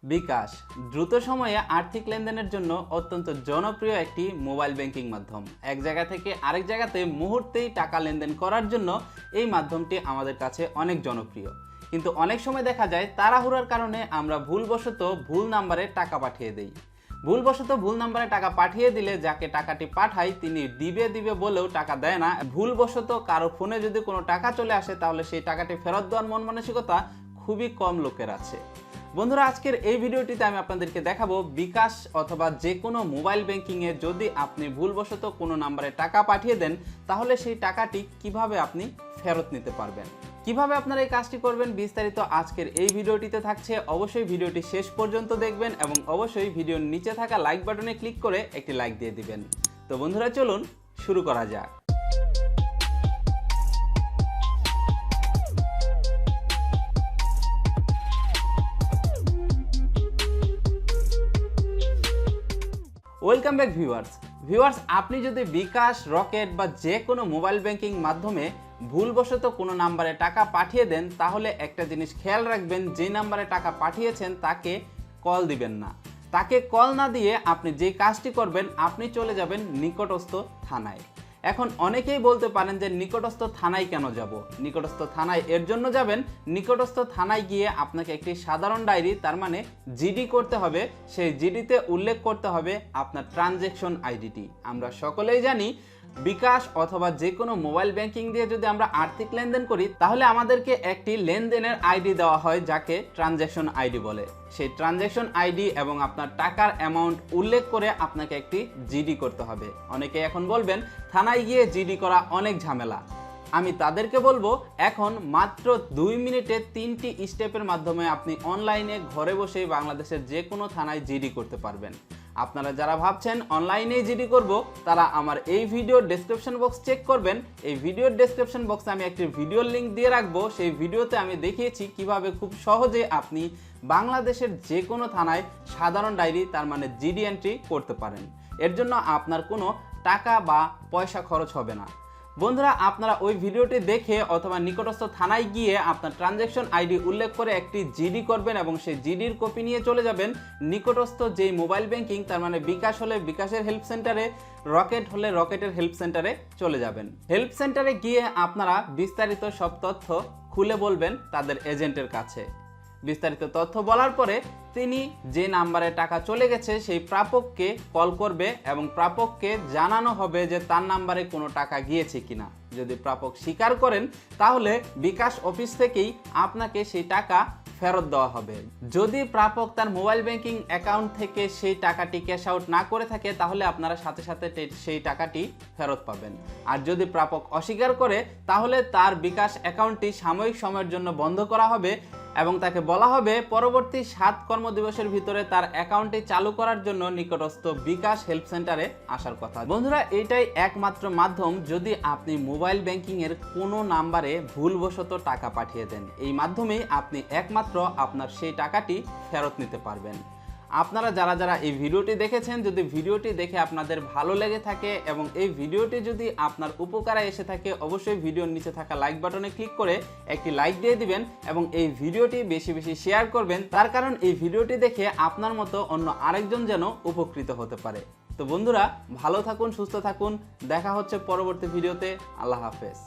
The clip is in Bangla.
বিকাশ দ্রুত সময়ে আর্থিক লেনদেনের জন্য অত্যন্ত জনপ্রিয় একটি মোবাইল ব্যাংকিং মাধ্যম। এক জায়গা থেকে আরেক জায়গাতে মুহূর্তেই টাকা লেনদেন করার জন্য এই মাধ্যমটি আমাদের কাছে অনেক জনপ্রিয়। কিন্তু অনেক সময় দেখা যায় তাড়াহুড়োর কারণে আমরা ভুলবশত ভুল নাম্বারে টাকা পাঠিয়ে দেই। ভুল নাম্বারে টাকা পাঠিয়ে দিলে যাকে টাকাটি পাঠায় তিনি দিবে বলেও টাকা দেয় না। ভুলবশত কারো ফোনে যদি কোনো টাকা চলে আসে তাহলে সেই টাকাটি ফেরত দেওয়ার মন মানসিকতা খুবই কম লোকের আছে। বন্ধুরা, আজকের এই ভিডিওটিতে আমি আপনাদেরকে দেখাবো বিকাশ অথবা যে কোনো মোবাইল ব্যাংকিংয়ে যদি আপনি ভুলবশত কোনো নাম্বারে টাকা পাঠিয়ে দেন তাহলে সেই টাকাটি কিভাবে আপনি ফেরত নিতে পারবেন। কিভাবে আপনারা এই কাজটি করবেন বিস্তারিত আজকের এই ভিডিওটিতে থাকছে। অবশ্যই ভিডিওটি শেষ পর্যন্ত দেখবেন এবং অবশ্যই ভিডিওর নিচে থাকা লাইক বাটনে ক্লিক করে একটি লাইক দিয়ে দিবেন। তো বন্ধুরা, চলুন শুরু করা যাক। ওয়েলকাম ব্যাক ভিউয়ার্স, আপনি যদি বিকাশ, রকেট বা যে কোনো মোবাইল ব্যাংকিং মাধ্যমে ভুলবশত কোনো নাম্বারে টাকা পাঠিয়ে দেন তাহলে একটা জিনিস খেয়াল রাখবেন, যে নাম্বারে টাকা পাঠিয়েছেন তাকে কল দিবেন না। তাকে কল না দিয়ে আপনি যে কাজটি করবেন, আপনি চলে যাবেন নিকটস্থ থানায়। এখন অনেকেই বলতে পারেন যে নিকটস্থ থানায় কেন যাব? নিকটস্থ থানায় এর জন্য যাবেন, নিকটস্থ থানায় গিয়ে আপনাকে একটি সাধারণ ডায়েরি, তার মানে জিডি করতে হবে। সেই জিডিতে উল্লেখ করতে হবে আপনার ট্রানজ্যাকশন আইডিটি। আমরা সকলেই জানি বিকাশ অথবা যে কোনো মোবাইল ব্যাংকিং দিয়ে যদি আমরা আর্থিক লেনদেন করি তাহলে আমাদেরকে একটি লেনদেনের আইডি দেওয়া হয় যাকে ট্রানজ্যাকশন আইডি বলে। সেই ট্রানজ্যাকশন আইডি এবং আপনার টাকার অ্যামাউন্ট উল্লেখ করে আপনাকে একটি জিডি করতে হবে। অনেকে এখন বলবেন থানায় গিয়ে জিডি করা অনেক ঝামেলা। আমি তাদেরকে বলবো এখন মাত্র 2 মিনিটে 3টি স্টেপের মাধ্যমে আপনি অনলাইনে ঘরে বসেই বাংলাদেশের যে কোনো থানায় জিডি করতে পারবেন। আপনারা যারা ভাবছেন অনলাইনে জিডি করব তারা আমার এই ভিডিওর ডেসক্রিপশন বক্স চেক করবেন। এই ভিডিওর ডেসক্রিপশন বক্সে আমি একটি ভিডিওর লিঙ্ক দিয়ে রাখবো। সেই ভিডিওতে আমি দেখিয়েছি কিভাবে খুব সহজে আপনি বাংলাদেশের যে কোনো থানায় সাধারণ ডায়েরি, তার মানে জিডি এন্ট্রি করতে পারেন। এর জন্য আপনার কোনো টাকা বা পয়সা খরচ হবে না। বন্ধুরা, আপনারা ওই ভিডিওটি দেখে অথবা নিকটস্থ থানায় গিয়ে আপনার ট্রানজ্যাকশন আইডি উল্লেখ করে একটি জিডি করবেন এবং সেই জিডির কপি নিয়ে চলে যাবেন নিকটস্থ যেই মোবাইল ব্যাংকিং, তার মানে বিকাশ হলে বিকাশের হেল্প সেন্টারে, রকেট হলে রকেটের হেল্প সেন্টারে চলে যাবেন। হেল্প সেন্টারে গিয়ে আপনারা বিস্তারিত সব তথ্য খুলে বলবেন তাদের এজেন্টের কাছে। বিস্তারিত তথ্য বলার পরে তিনি যে নাম্বারে টাকা চলে গেছে সেই প্রাপককে কল করবে এবং প্রাপককে জানানো হবে যে তার নাম্বারে কোনো টাকা গিয়েছে কিনা। যদি প্রাপক স্বীকার করেন তাহলে বিকাশ অফিস থেকেই আপনাকে সেই টাকা ফেরত দেওয়া হবে। যদি প্রাপক তার মোবাইল ব্যাংকিং অ্যাকাউন্ট থেকে সেই টাকাটি ক্যাশ আউট না করে থাকে তাহলে আপনারা সাথে সাথে সেই টাকাটি ফেরত পাবেন। আর যদি প্রাপক অস্বীকার করে তাহলে তার বিকাশ অ্যাকাউন্টটি সাময়িক সময়ের জন্য বন্ধ করা হবে এবং তাকে বলা হবে পরবর্তী 7 কর্মদিবসের ভিতরে তার অ্যাকাউন্টটি চালু করার জন্য নিকটস্থ বিকাশ হেল্প সেন্টারে আসার কথা। বন্ধুরা, এটাই একমাত্র মাধ্যম যদি আপনি মোবাইল ব্যাংকিং এর কোনো নাম্বারে ভুলবশত টাকা পাঠিয়ে দেন। এই মাধ্যমেই আপনি একমাত্র আপনার সেই টাকাটি ফেরত নিতে পারবেন। আপনারা যারা এই ভিডিওটি দেখেছেন, যদি ভিডিওটি দেখে আপনাদের ভালো লেগে থাকে এবং এই ভিডিওটি যদি আপনার উপকারে এসে থাকে অবশ্যই ভিডিওর নিচে থাকা লাইক বাটনে ক্লিক করে একটি লাইক দিয়ে দিবেন এবং এই ভিডিওটি বেশি বেশি শেয়ার করবেন। তার কারণ এই ভিডিওটি দেখে আপনার মতো অন্য আরেকজন যেন উপকৃত হতে পারে। তো বন্ধুরা, ভালো থাকুন, সুস্থ থাকুন, দেখা হচ্ছে পরবর্তী ভিডিওতে। আল্লাহ হাফেজ।